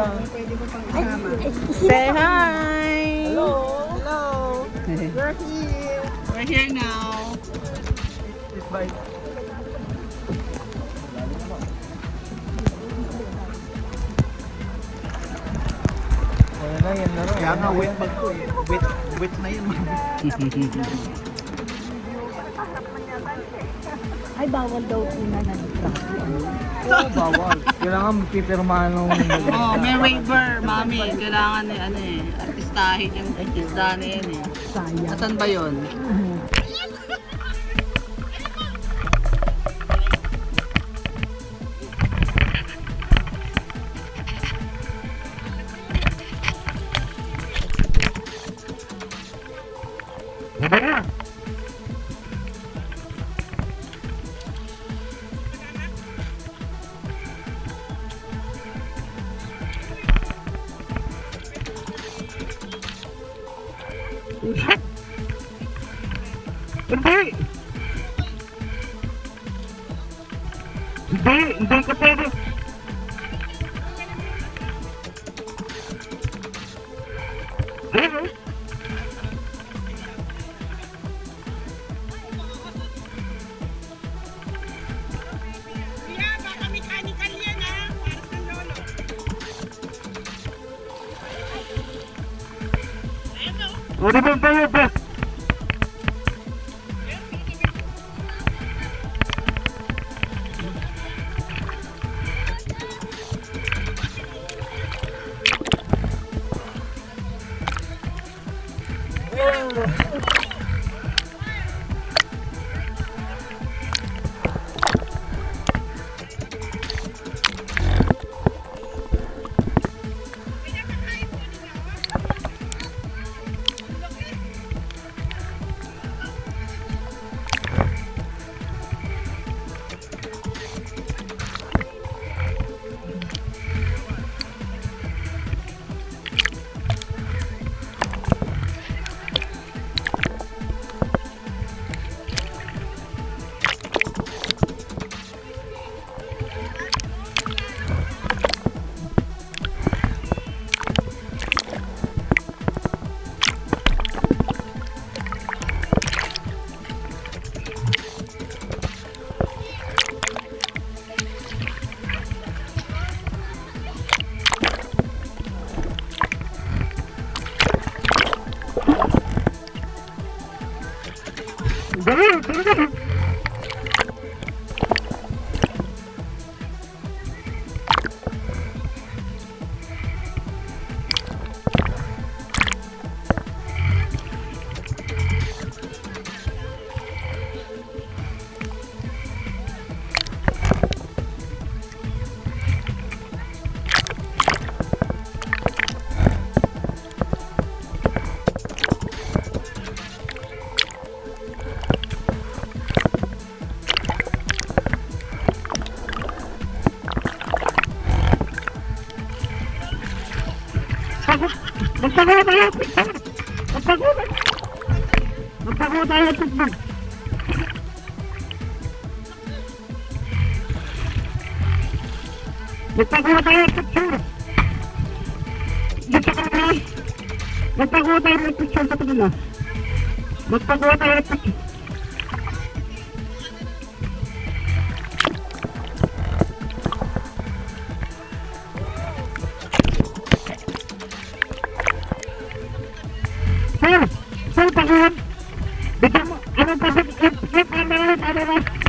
Pwede mo pang isama. Say hi! Hello! Hello! We're here! We're here now. It's by... Yan na rin. Kaya nga wet bag ko eh. Wet na yun. Ay, bawal daw po na Oo, bawal. Kailangan pipirmahan ng... Oh, may waiver, mami. Kailangan artistahin yung isda na yan eh. sayang. Asan ba yun? Hindi ka pwede. Ano ba tayo ba? Magpagawa tayo! Magpagawa tayo ng tubig! Magpagawa tayo ng picture! Magpagawa tayo ng picture sa kanila! Magpagawa tayo ng picture! Sir, pagkawan! Bigyan mo, anong pagkawan?